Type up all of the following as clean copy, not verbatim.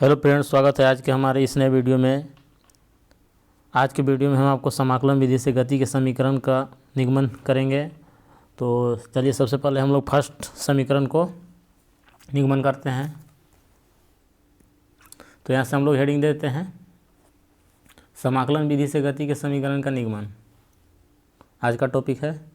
Hello friends, स्वागत है आज के हमारे इस नए वीडियो में। आज के वीडियो में हम आपको समाकलन विधि से गति के समीकरण का निगमन करेंगे। तो चलिए सबसे पहले हम लोग फर्स्ट समीकरण को निगमन करते हैं। तो यहाँ से हम लोग हेडिंग देते हैं समाकलन विधि से गति के समीकरण का निगमन। आज का टॉपिक है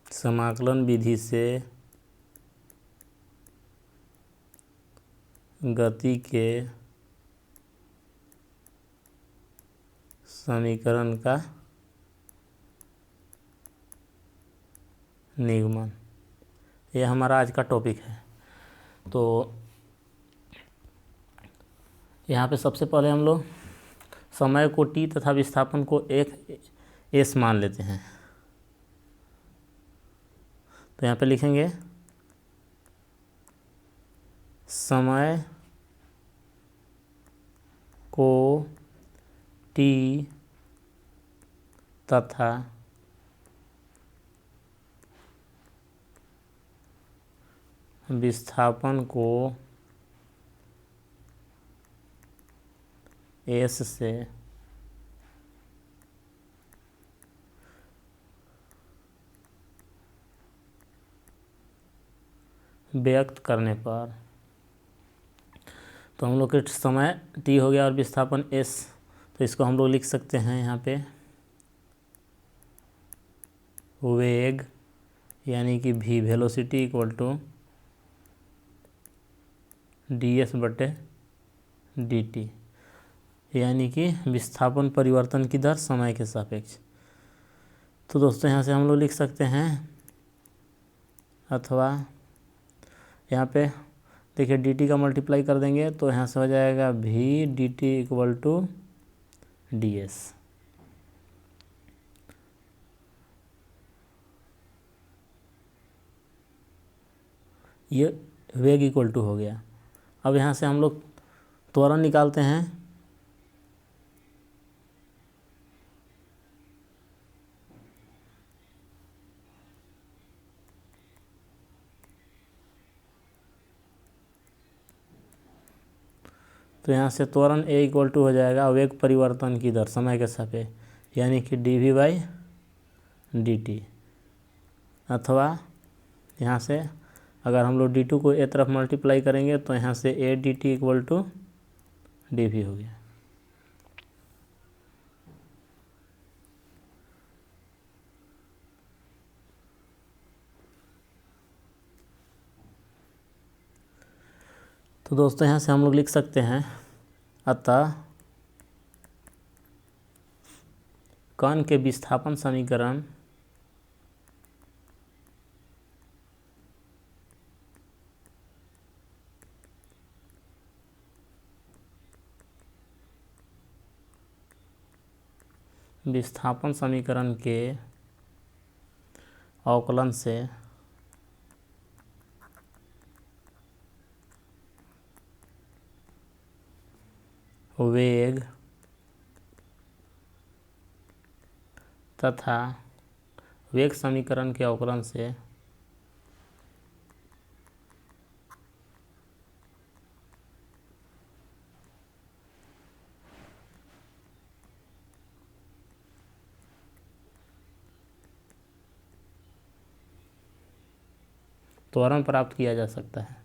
समाकलन विधि से गति के समीकरण का निगमन। यह हमारा आज का टॉपिक है। तो यहाँ पे सबसे पहले हम लोग समय को t तथा विस्थापन को एक s मान लेते हैं। तो यहाँ पे लिखेंगे समय को t तथा विस्थापन को s से व्यक्त करने पर, तो हम लोग के समय t हो गया और विस्थापन s, तो इसको हम लोग लिख सकते हैं यहाँ पे वेग यानी कि v velocity equal to ds बटे dt, यानी कि विस्थापन परिवर्तन की दर समय के सापेक्ष। तो दोस्तों यहाँ से हम लोग लिख सकते हैं, अथवा यहाँ पे देखिए dt का मल्टीप्लाई कर देंगे तो यहाँ से हो जाएगा v dt equal to ds। ये वेग इक्वल टू हो गया। अब यहाँ से हम लोग त्वरण निकालते हैं। तो यहाँ से त्वरण a इक्वल टू हो जाएगा वेग परिवर्तन की दर समय के सापेक्ष, यानी कि dv बाई dt। अथवा यहाँ से अगर हम लोग d2 को a तरफ मल्टीप्लाई करेंगे तो यहाँ से a dt equal to dv हो गया। तो दोस्तों यहाँ से हम लोग लिख सकते हैं, अतः कण के विस्थापन समीकरण के अवकलन से वेग तथा वेग समीकरण के अवकलन से त्वरण प्राप्त किया जा सकता है।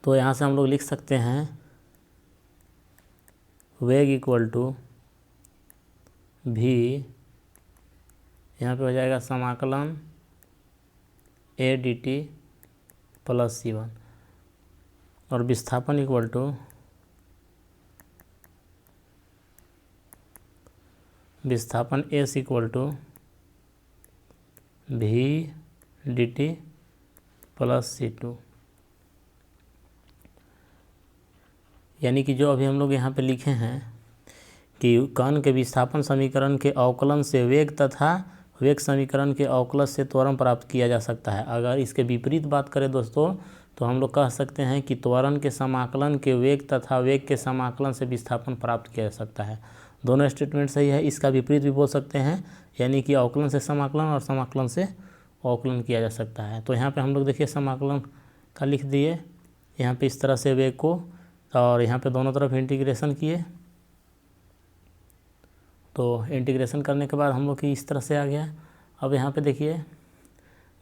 तो यहाँ से हम लोग लिख सकते हैं वेग इक्वल टू भी, यहाँ पे हो जाएगा समाकलन a dt प्लस c1, और विस्थापन इक्वल टू विस्थापन एस इक्वल टू भी डी टी प्लस C2, यानी कि जो अभी हम लोग यहाँ पे लिखे हैं कि कण के विस्थापन समीकरण के अवकलन से वेग तथा वेग समीकरण के अवकलन से त्वरण प्राप्त किया जा सकता है। अगर इसके विपरीत बात करें दोस्तों तो हम लोग कह सकते हैं कि त्वरण के समाकलन के वेग तथा वेग के समाकलन से विस्थापन प्राप्त किया जा सकता है। दोनों स्टेटमेंट सही है। इसका विपरीत भी बोल सकते हैं, यानी कि अवकलन से समाकलन और समाकलन से अवकलन किया जा सकता है। तो यहाँ पे हम लोग देखिए समाकलन का लिख दिए यहाँ पे इस तरह से वेग को, और यहाँ पे दोनों तरफ इंटीग्रेशन किए। तो इंटीग्रेशन करने के बाद हम लोग की इस तरह से आ गया। अब यहाँ पे देखिए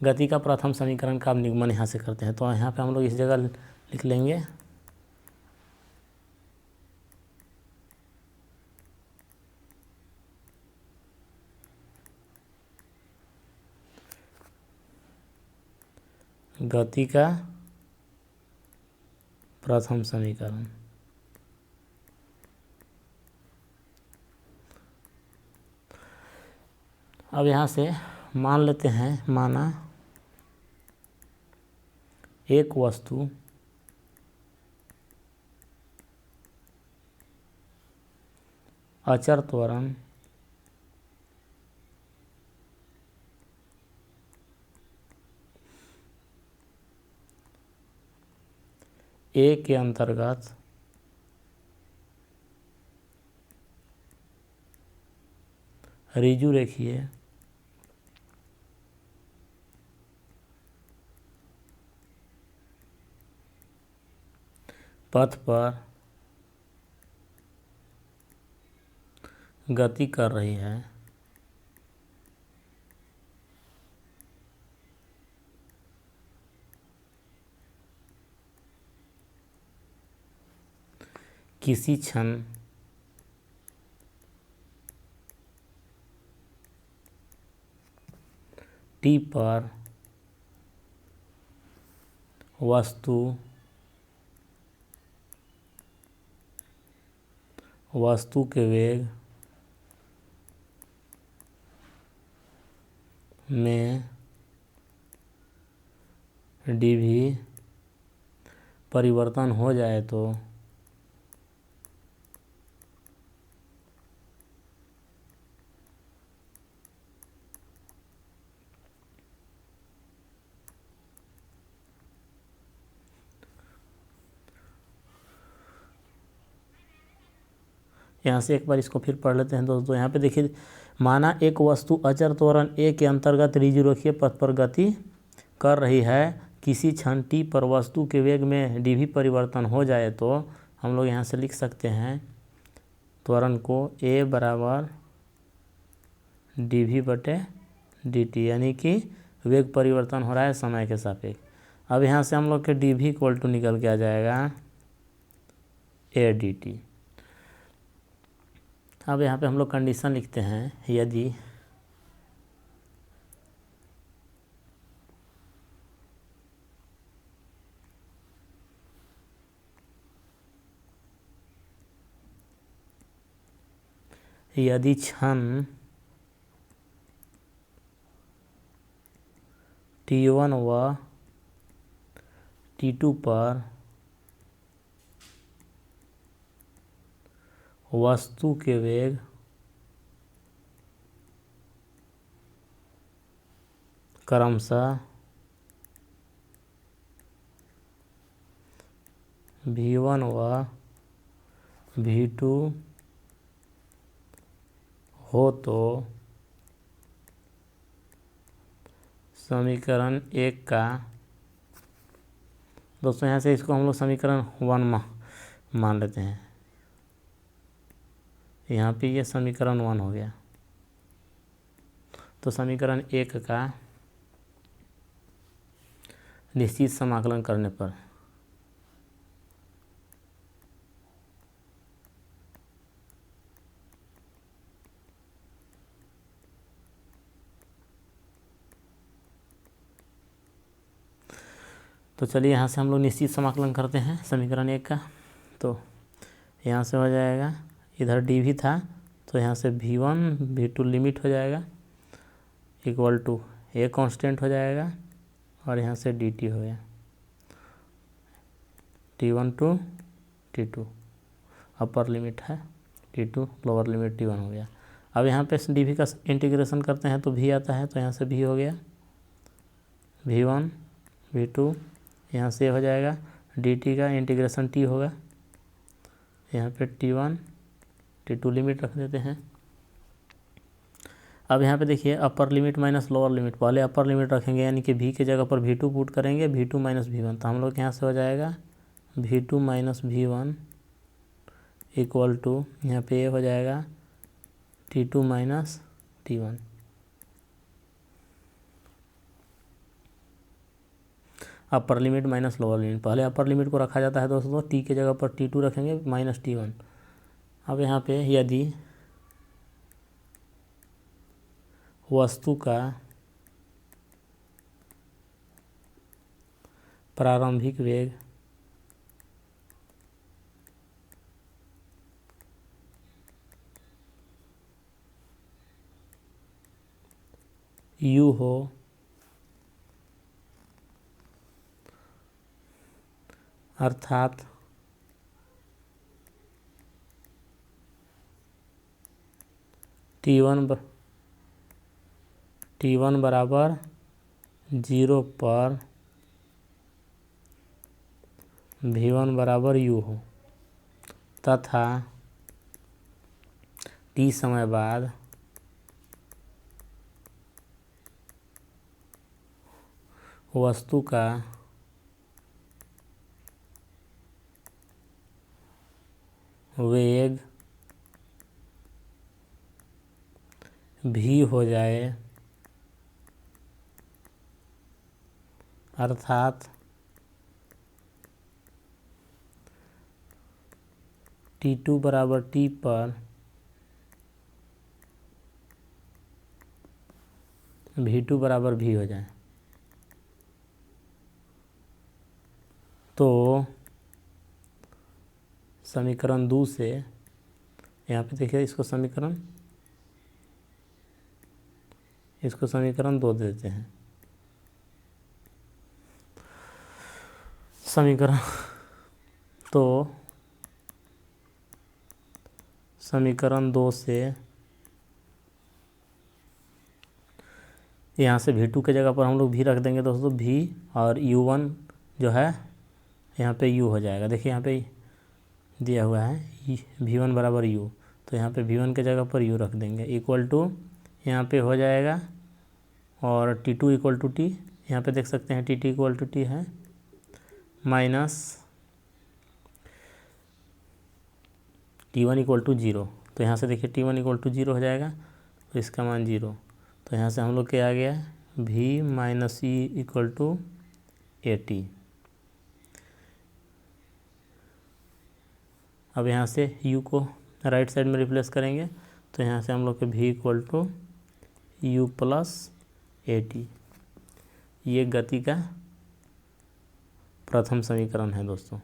गति का प्रथम समीकरण का निगमन यहाँ से करते हैं। तो यहाँ पे हम लोग इस जगह लिख लेंगे गति का प्रथम समीकरण। अब यहाँ से मान लेते हैं, माना एक वस्तु अचर त्वरण ए के अंतर्गत ऋजु रेखीय पथ पर गति कर रही है। किसी क्षण टी पर वस्तु के वेग में dv परिवर्तन हो जाए तो यहाँ से एक बार इसको फिर पढ़ लेते हैं दोस्तों। यहाँ पे देखिए, माना एक वस्तु अचर त्वरण ए के अंतर्गत ऋजुरेखीय पथ पर गति कर रही है। किसी क्षण टी पर वस्तु के वेग में dv परिवर्तन हो जाए तो हम लोग यहाँ से लिख सकते हैं त्वरण को a बराबर dv/dt, यानी कि वेग परिवर्तन हो रहा है समय के सापेक्ष। अब यहाँ से हम लोग के dv इक्वल टू निकल के आ जाएगा a dt। अब यहाँ पे हम लोग कंडीशन लिखते हैं, यदि क्षण t1 व t2 पर वस्तु के वेग क्रमशः v1 व v2 हो तो समीकरण 1 का, दोस्तों यहाँ से इसको हम लोग समीकरण 1 मान लेते हैं। यहाँ पे ये समीकरण 1 हो गया। तो समीकरण 1 का निश्चित समाकलन करने पर तो चलिए यहाँ से हम लोग निश्चित समाकलन करते हैं समीकरण 1 का। तो यहाँ से हो जाएगा, इधर dv था तो यहाँ से V1 V2 लिमिट हो जाएगा इक्वल टू ए कांस्टेंट हो जाएगा और यहाँ से dt हो गया T1 to T2 upper limit है, T2 लोअर लिमिट T1 हो गया। अब यहाँ पे dv का इंटीग्रेशन करते हैं तो v आता है, तो यहाँ से v हो गया V1 V2, यहाँ से हो जाएगा dt का इंटीग्रेशन t होगा, यहाँ पे T1 T2 लिमिट रख देते हैं। अब यहाँ पे देखिए upper limit minus lower limit, पहले अपर लिमिट रखेंगे यानी कि v की जगह पर V2 पुट करेंगे, V2 माइनस V1, तो हम लोग यहाँ से हो जाएगा V2 minus V1 equal to यहाँ पे ये हो जाएगा T2 माइनस T1। अपर लिमिट माइनस लोअर लिमिट, पहले अपर लिमिट को रखा जाता है दोस्तों, t की जगह पर T2 रखेंगे माइनस T1। अब यहाँ पे यदि वस्तु का प्रारंभिक वेग u हो अर्थात T1 बराबर 0 पर V1 बराबर u हो तथा t समय बाद वस्तु का वेग v हो जाए अर्थात T2 बराबर t पर V2 बराबर v हो जाए, तो समीकरण 2 से यहाँ पे देखिए इसको समीकरण 2 देते हैं। समीकरण 2 से यहाँ से V2 के जगह पर हम लोग v रख देंगे दोस्तों, v और u1 जो है यहाँ पे u हो जाएगा। देखिए यहाँ पे दिया हुआ है V1 बराबर u, तो यहाँ पे V1 के जगह पर u रख देंगे इक्वल टू यहाँ पे हो जाएगा और T2 इक्वल टू t, यहाँ पे देख सकते हैं T2 इक्वल टू t है माइनस T1 इक्वल टू 0, तो यहाँ से देखिए T1 इक्वल टू 0 हो जाएगा, तो इसका मान 0, तो यहाँ से हम लोग क्या आ गया v minus E equal to AT। अब यहाँ से u को राइट साइड में रिप्लेस करेंगे, तो यहाँ से हम लोग के v equal to u plus AT, ये गति का प्रथम समीकरण है दोस्तों।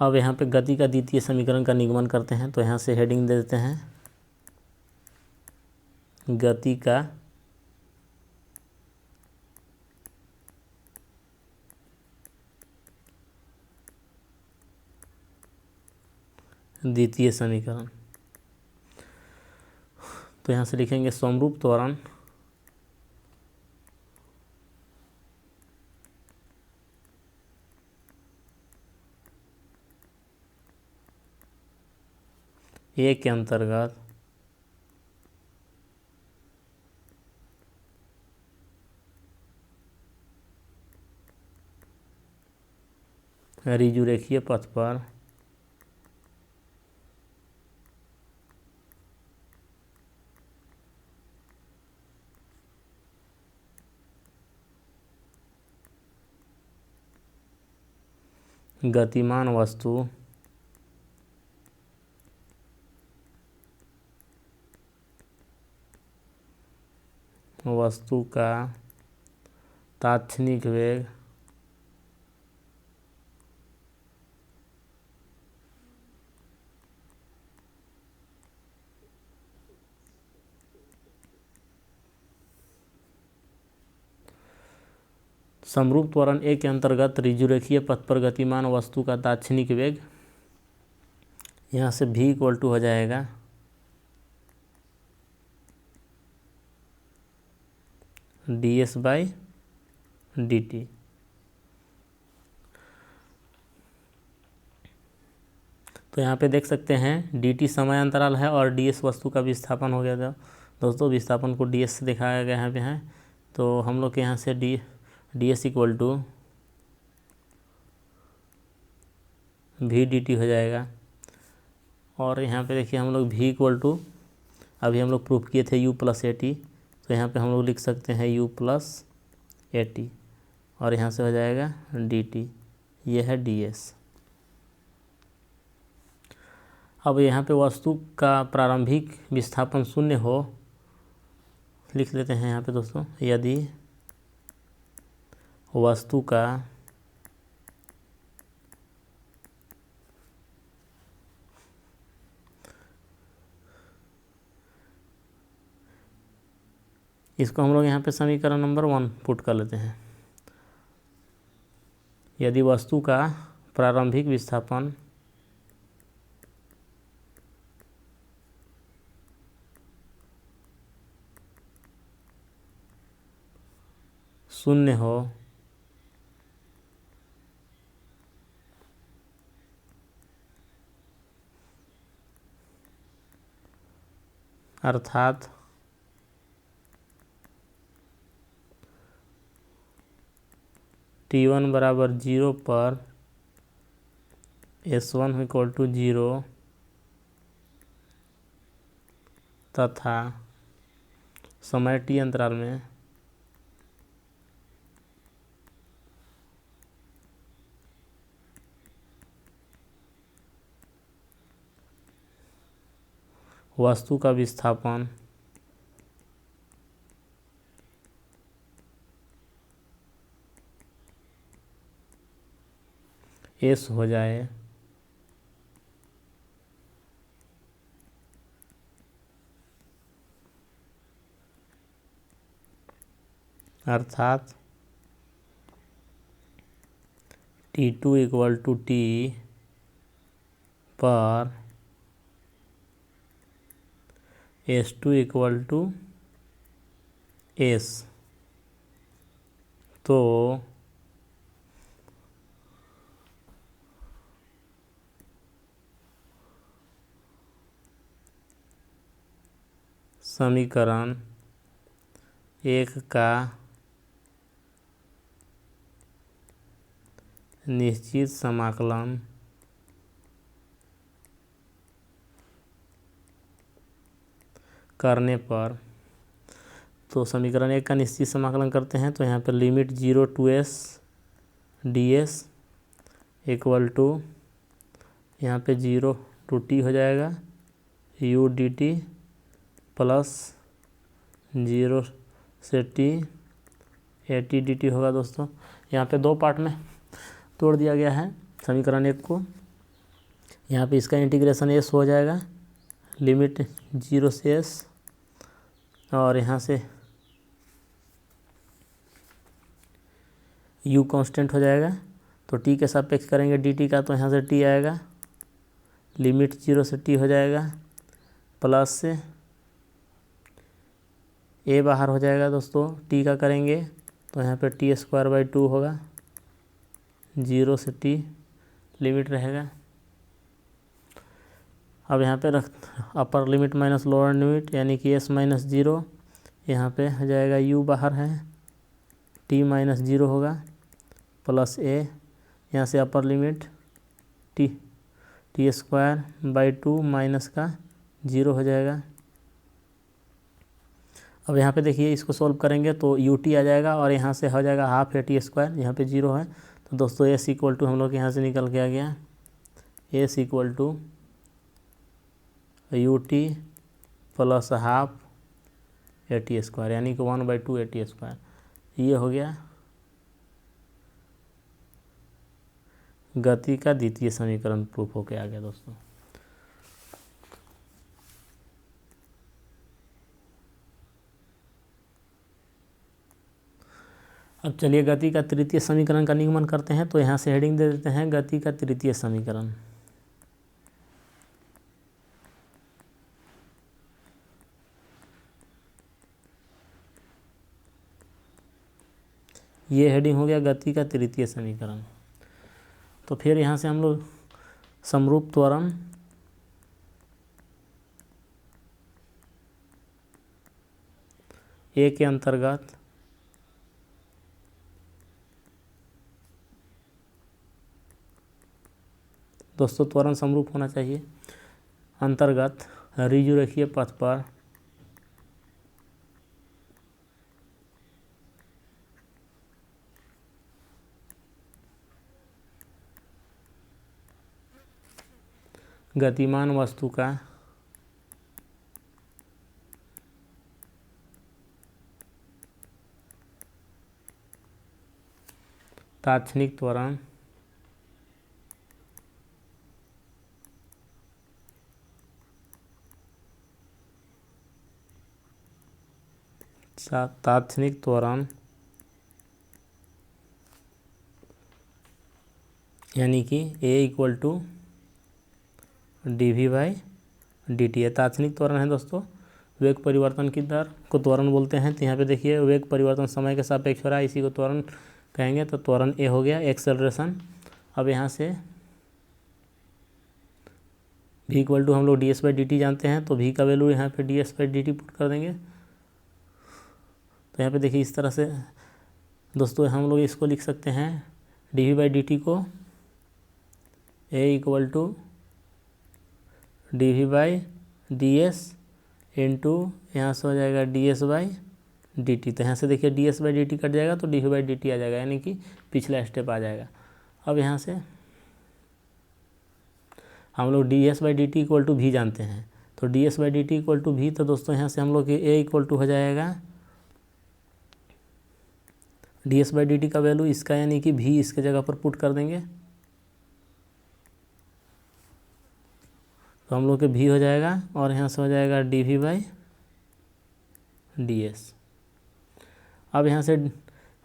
अब यहाँ पे गति का द्वितीय समीकरण का निगमन करते हैं, तो यहाँ से हेडिंग दे देते हैं गति का द्वितीय समीकरण। तो यहाँ से लिखेंगे समरूप त्वरण ए के अंतर्गत ऋजुरेखीय पथ पर गतिमान वस्तु का तात्क्षणिक वेग समरूप त्वरण ए के अंतर्गत ऋजुरेखीय पथ पर गतिमान वस्तु का तात्क्षणिक वेग, यहाँ से v इक्वल टू हो जाएगा ds/dt। तो यहाँ पे देख सकते हैं dt समय अंतराल है और ds वस्तु का विस्थापन हो गया था दोस्तों। विस्थापन को ds से दिखाया गया यहाँ पे है, तो हम लोग के यहाँ से ds equal to v dt हो जाएगा। और यहाँ पे देखिए हम लोग v इक्वल टू, अभी हम लोग प्रूफ किए थे u प्लस ए टी, तो यहाँ पे हम लोग लिख सकते हैं u प्लस ए टी और यहाँ से हो जाएगा dt, ये है ds। अब यहाँ पे वस्तु का प्रारंभिक विस्थापन शून्य हो, लिख लेते हैं यहाँ पे दोस्तों, यदि वस्तु का इसको हम लोग यहाँ पे समीकरण नंबर 1 पुट कर लेते हैं। यदि वस्तु का प्रारंभिक विस्थापन शून्य हो अर्थात t1 बराबर 0 पर s1 इक्वल टू 0 तथा समय t अंतराल में वस्तु का विस्थापन s हो जाए, अर्थात t2 इक्वल टू t पर s2 इक्वल टू s, तो समीकरण 1 का निश्चित समाकलन करने पर, तो समीकरण 1 का निश्चित समाकलन करते हैं तो यहाँ पर limit 0 to s ds equal to यहाँ पे 0 टू t हो जाएगा u dt प्लस 0 से t A T D T होगा दोस्तों। यहाँ पे दो पार्ट में तोड़ दिया गया है समीकरण 1 को। यहाँ पे इसका इंटीग्रेशन s हो जाएगा, लिमिट 0 से s, और यहाँ से u कांस्टेंट हो जाएगा, तो t के सापेक्ष करेंगे dt का, तो यहाँ से t आएगा, लिमिट 0 से t हो जाएगा, प्लस से a बाहर हो जाएगा दोस्तों, t का करेंगे तो यहाँ पे t²/2 होगा, 0 से t लिमिट रहेगा। अब यहाँ पे रख अपर लिमिट माइनस लोअर लिमिट यानी कि s माइनस 0, यहाँ पे हो जाएगा u बाहर है, t माइनस 0 होगा, प्लस a, यहाँ से अपर लिमिट t²/2 माइनस का 0 हो जाएगा। अब यहाँ पे देखिए इसको सॉल्व करेंगे तो ut आ जाएगा और यहाँ से हो जाएगा हाफ at², यहाँ पे 0 है, तो दोस्तों s इक्वल टू हम लोग यहाँ से निकल के आ गया, s equal to ut plus half at² यानी कि 1/2 at²। ये हो गया गति का द्वितीय समीकरण प्रूफ होके आ गया दोस्तों। अब चलिए गति का तृतीय समीकरण का निगमन करते हैं। तो यहाँ से हेडिंग दे देते हैं गति का तृतीय समीकरण। ये हेडिंग हो गया गति का तृतीय समीकरण। तो फिर यहाँ से हम लोग समरूप त्वरण ए के अंतर्गत दोस्तों त्वरण समरूप होना चाहिए, अंतर्गत रिजुरेखीय पथ पर गतिमान वस्तु का तात्क्षणिक त्वरण तात्क्षणिक त्वरण यानी कि ए इक्वल टू dv/dt है। तात्क्षणिक त्वरण है दोस्तों, वेग परिवर्तन की दर को त्वरण बोलते हैं। तो यहाँ पे देखिए वेग परिवर्तन समय के सापेक्ष हो रहा है, इसी को त्वरण कहेंगे। तो त्वरण ए हो गया एक्सेलरेशन। अब यहाँ से v इक्वल टू हम लोग ds/dt जानते हैं, तो v का वैल्यू यहाँ पे ds/dt पुट कर देंगे। तो यहाँ पे देखिए इस तरह से दोस्तों हम लोग इसको लिख सकते हैं dv/dt को a equal to dv/ds into यहाँ से हो जाएगा ds/dt। तो यहाँ से देखिए ds/dt कट जाएगा तो dv/dt आ जाएगा, यानी कि पिछला स्टेप आ जाएगा। अब यहाँ से हम लोग ds/dt इक्वल टू v जानते हैं, तो ds/dt इक्वल टू v। तो दोस्तों यहाँ से हम लोग a इक्वल टू हो जाएगा ds/dt का वैल्यू इसका, यानी कि v इसके जगह पर पुट कर देंगे। तो हम लोग के v हो जाएगा और यहाँ से हो जाएगा dv/ds। अब यहाँ से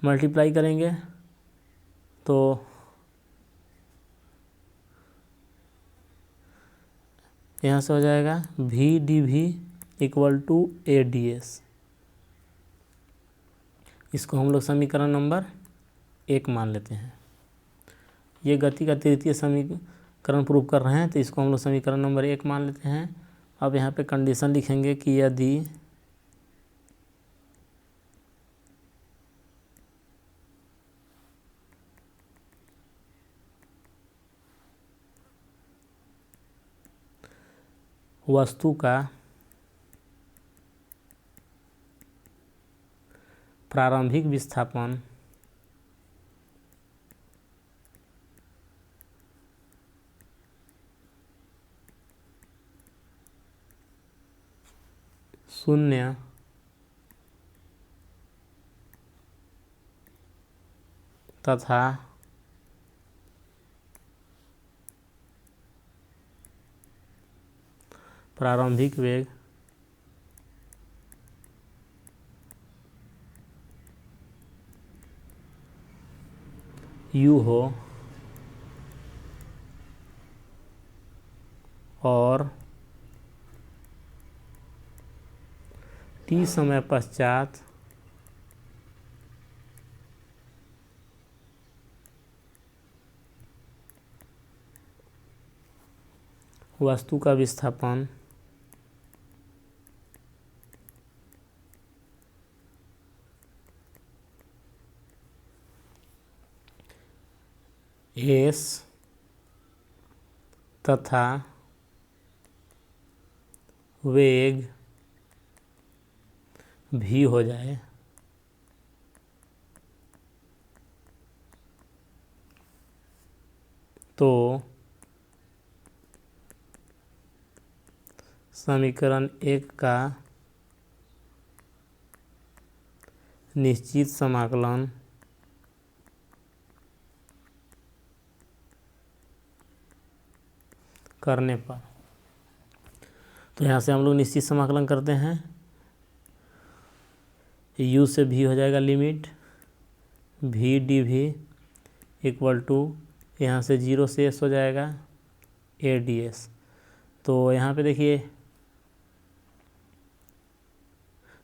मल्टीप्लाई करेंगे तो यहाँ से हो जाएगा v dv equal to ads। इसको हम लोग समीकरण नंबर 1 मान लेते हैं। ये गति का तृतीय समीकरण प्रूव कर रहे हैं, तो इसको हम लोग समीकरण नंबर 1 मान लेते हैं। अब यहाँ पे कंडीशन लिखेंगे कि यदि वस्तु का प्रारंभिक विस्थापन शून्य तथा प्रारंभिक वेग u हो और t समय पश्चात वस्तु का विस्थापन s तथा वेग v हो जाए तो समीकरण 1 का निश्चित समाकलन करने पर, तो यहाँ से हम लोग निश्चित समाकलन करते हैं। u से v हो जाएगा limit V D V equal to यहाँ से 0 से एस हो जाएगा ए डी एस। तो यहाँ पे देखिए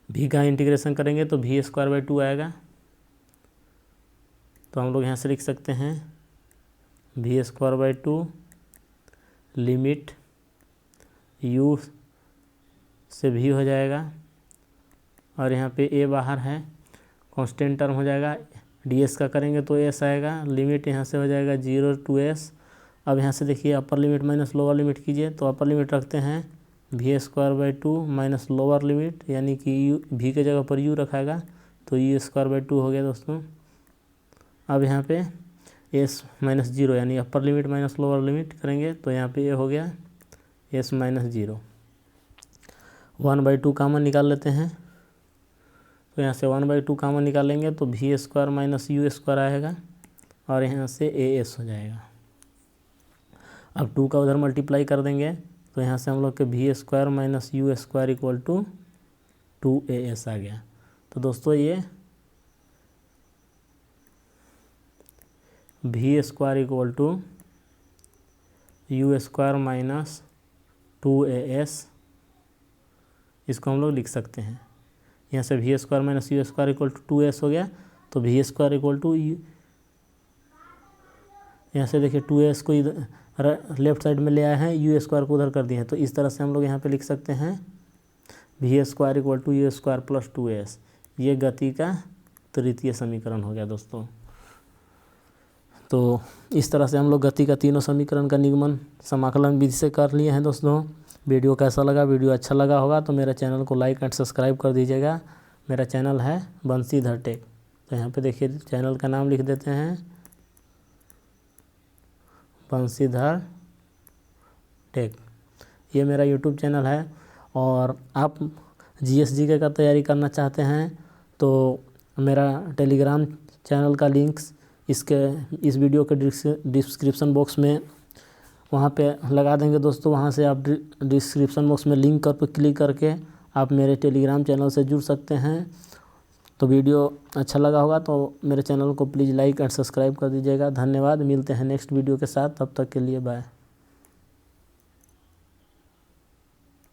भी का इंटीग्रेशन करेंगे तो वी स्क्वायर बाई 2 आएगा। तो हम लोग यहाँ से लिख सकते हैं V square by 2 limit u से v हो जाएगा, और यहाँ पे a बाहर है, कांस्टेंट टर्म हो जाएगा। ds का करेंगे तो s आएगा, लिमिट यहाँ से हो जाएगा 0 to s। अब यहाँ से देखिए upper limit minus lower limit कीजिए, तो अपर लिमिट रखते हैं V square by 2 minus lower limit, यानी कि v के जगह पर u रखाएगा तो u स्क्वायर बाई 2 हो गया दोस्तों। अब यहाँ पे s माइनस 0 यानी अपर लिमिट माइनस लोअर लिमिट करेंगे तो यहाँ पे ये हो गया s माइनस 0। 1/2 कामन निकाल लेते हैं, तो यहाँ से 1/2 कामन निकालेंगे तो V square minus U square आएगा, और यहाँ से ए एस हो जाएगा। अब 2 का उधर मल्टीप्लाई कर देंगे तो यहाँ से हम लोग के V square minus U square equal to 2as आ गया। तो दोस्तों ये V square equal to U square minus 2as, इसको हम लोग लिख सकते हैं। यहाँ से V square minus U square equal to 2s हो गया, तो वी स्क्वायर इक्वल टू यहाँ से देखिए 2s को इधर लेफ्ट साइड में ले आए हैं, यू स्क्वायर को उधर कर दिए हैं, तो इस तरह से हम लोग यहाँ पे लिख सकते हैं V square equal to U square plus 2s। ये गति का तृतीय समीकरण हो गया दोस्तों। तो इस तरह से हम लोग गति का तीनों समीकरण का निगमन समाकलन विधि से कर लिए हैं दोस्तों। वीडियो कैसा लगा? वीडियो अच्छा लगा होगा तो मेरे चैनल को लाइक एंड सब्सक्राइब कर दीजिएगा। मेरा चैनल है बंसीधर टेक। तो यहाँ पे देखिए चैनल का नाम लिख देते हैं बंसीधर टेक। ये मेरा यूट्यूब चैनल है, और आप GSGK का तैयारी करना चाहते हैं तो मेरा टेलीग्राम चैनल का लिंक्स इस वीडियो के डिस्क्रिप्शन बॉक्स में वहाँ पे लगा देंगे दोस्तों। वहाँ से आप डिस्क्रिप्शन बॉक्स में लिंक पर क्लिक करके आप मेरे टेलीग्राम चैनल से जुड़ सकते हैं। तो वीडियो अच्छा लगा होगा तो मेरे चैनल को प्लीज़ लाइक एंड सब्सक्राइब कर दीजिएगा। धन्यवाद। मिलते हैं नेक्स्ट वीडियो के साथ, तब तक के लिए बाय।